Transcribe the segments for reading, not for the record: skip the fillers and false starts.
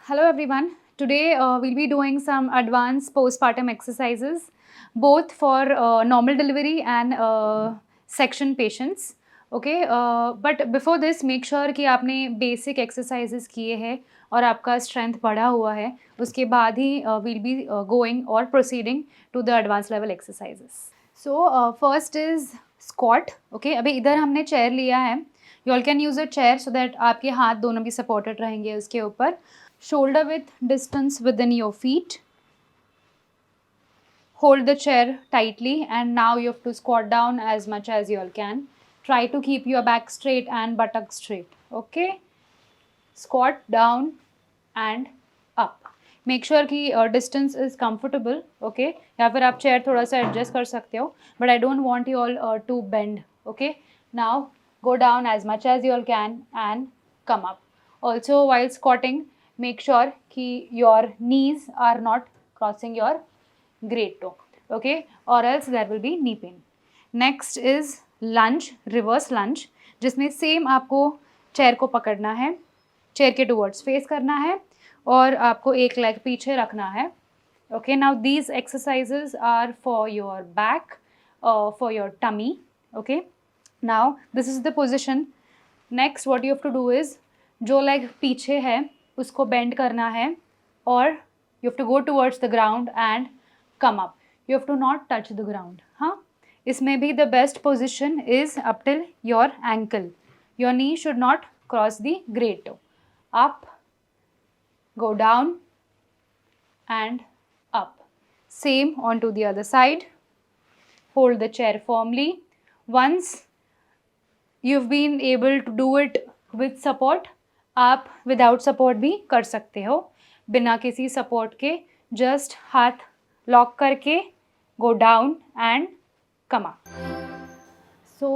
Hello everyone. Today we'll be doing some advanced postpartum exercises both for normal delivery and section patients. Okay, but before this make sure कि आपने basic exercises किए हैं और आपका strength बढ़ा हुआ है. उसके बाद ही we'll be going or proceeding to the advanced level exercises. So first is squat. Okay, अभी इधर हमने chair लिया है. You all can use a chair so that आपके हाथ दोनों भी supported रहेंगे उसके ऊपर. Shoulder width distance within your feet. Hold the chair tightly and now you have to squat down as much as you all can. Try to keep your back straight and buttock straight. Okay? Squat down and up. Make sure कि distance is comfortable. Okay? या फिर आप chair थोड़ा सा adjust कर सकते हो. But I don't want you all to bend. Okay? Now go down as much as you all can and come up. Also while squatting, make sure कि your knees are not crossing your great toe. Okay? Or else there will be knee pain. Next is lunge, reverse lunge, जिसमें same आपको chair को पकड़ना है, chair के towards face करना है और आपको एक leg पीछे रखना है. Okay, now these exercises are for your back, for your tummy. Okay, now this is the position. Next what you have to do is जो leg पीछे है उसको bend करना है और you have to go towards the ground and come up. You have to not touch the ground. हाँ, इसमें भी the best position is up till your ankle. Your knee should not cross the great toe. Up, go down and up. Same onto the other side. Hold the chair firmly. Once you've been able to do it with support, आप without support भी कर सकते हो. बिना किसी support के just हाथ lock करके go down and come up. So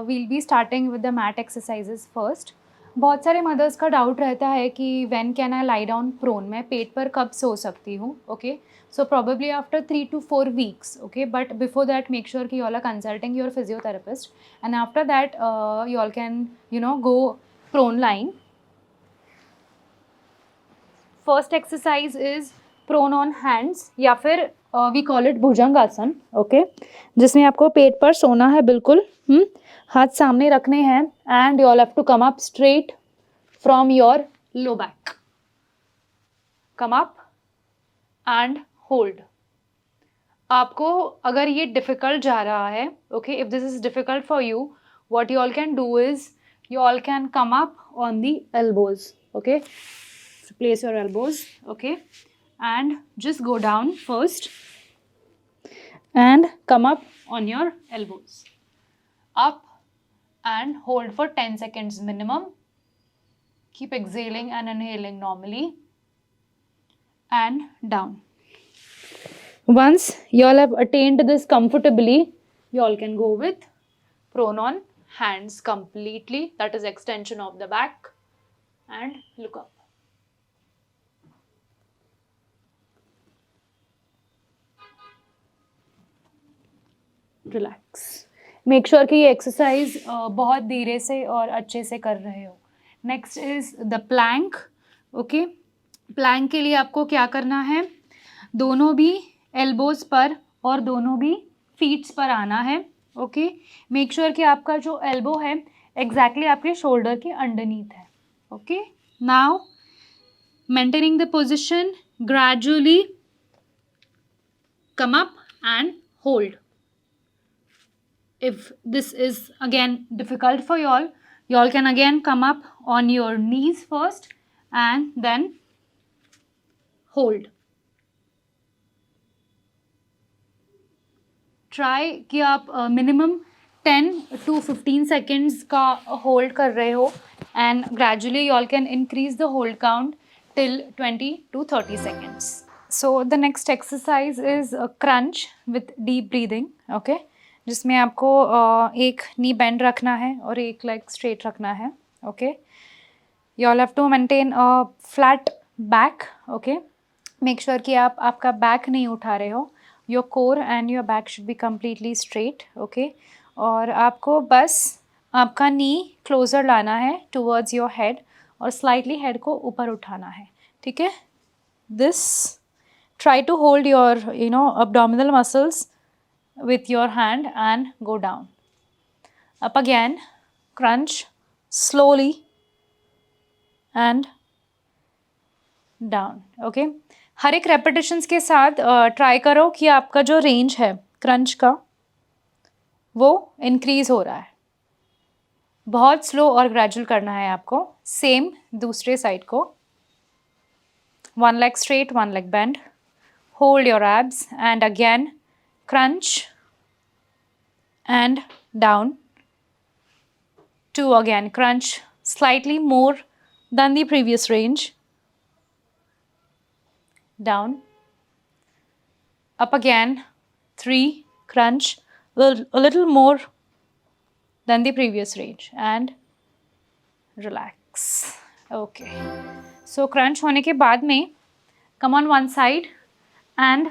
we'll be starting with the mat exercises first. बहुत सारे मदर्स का डाउट रहता है कि when can I lie down prone, मैं पेट पर कब सो सकती हूँ. Okay, so probably after 3 to 4 weeks. Okay, but before that make sure कि you all are consulting your physiotherapist and after that you all can go prone line. First exercise is prone on hands या फिर we call it bhujangasana. Okay, जिसमें आपको पेट पर सोना है बिल्कुल. हाथ सामने रखने हैं and you all have to come up straight from your low back. Come up and hold. आपको अगर ये डिफिकल्ट जा रहा है, okay, if this is difficult for you, what you all can do is you all can come up on the elbows. Okay, so place your elbows. Okay, and just go down first and come up on your elbows. Up and hold for 10 seconds minimum. Keep exhaling and inhaling normally and down. Once you all have attained this comfortably, you all can go with prone on hands completely, that is extension of the back, and look up. Relax. Make sure कि ये exercise बहुत धीरे से और अच्छे से कर रहे हो. Next is the plank. Okay, plank के लिए आपको क्या करना है, दोनों भी एल्बोज पर और दोनों भी फीट्स पर आना है. ओके, मेक श्योर कि आपका जो एल्बो है एग्जैक्टली आपके शोल्डर के अंडरनीथ है. Okay, now maintaining the position, gradually come up and hold. If this is again difficult for you all can again come up on your knees first and then hold. Try कि आप minimum 10 to 15 seconds का hold कर रहे हो and gradually you all can increase the hold count till 20 to 30 seconds. So the next exercise is a crunch with deep breathing. Okay, जिसमें आपको एक नी bend रखना है और एक लेग स्ट्रेट रखना है. Okay, you all have to maintain a flat back. Okay, make sure कि आप आपका बैक नहीं उठा रहे हो. Your core and your back should be completely straight. Okay, और आपको बस आपका नी क्लोजर लाना है टूवर्ड्स योर हेड और स्लाइटली हेड को ऊपर उठाना है. ठीक है. This, try to hold your abdominal muscles with your hand and go down. Up again, crunch slowly and down. Okay. हर एक रेपिटेशंस के साथ ट्राई करो कि आपका जो रेंज है क्रंच का वो इंक्रीज हो रहा है. बहुत स्लो और ग्रेजुअल करना है आपको. सेम दूसरे साइड को. One leg straight, one leg bend. Hold your abs and again crunch and down. 2 again, crunch slightly more than the previous range. Down. Up again, 3, crunch a little more than the previous range and relax. Okay. So crunch होने के बाद में come on one side and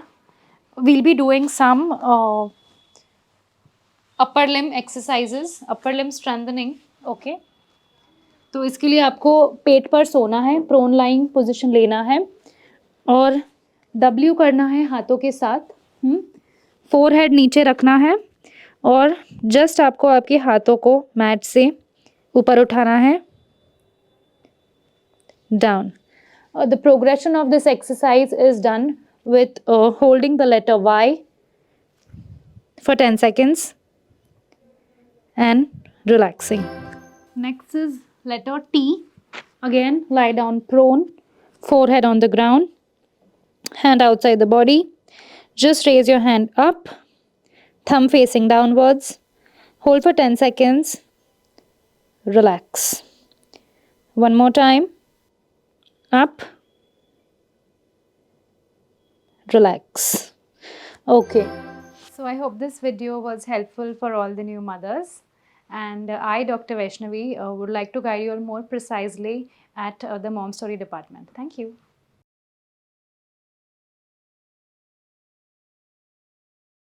we'll be doing some upper limb exercises, upper limb strengthening. Okay. तो इसके लिए आपको पेट पर सोना है, प्रोन लाइंग पोजीशन लेना है और W करना है हाथों के साथ. फोरहेड नीचे रखना है और जस्ट आपको आपके हाथों को मैट से ऊपर उठाना है. Down. The progression of this exercise is done with holding the letter Y for 10 seconds and relaxing. Next is letter T. Again, lie down prone, forehead on the ground, hand outside the body. Just raise your hand up, thumb facing downwards. Hold for 10 seconds. Relax. One more time. Up. Relax. Okay. So I hope this video was helpful for all the new mothers. And I, Dr. Vaishnavi, would like to guide you all more precisely at the Mom Story department. Thank you.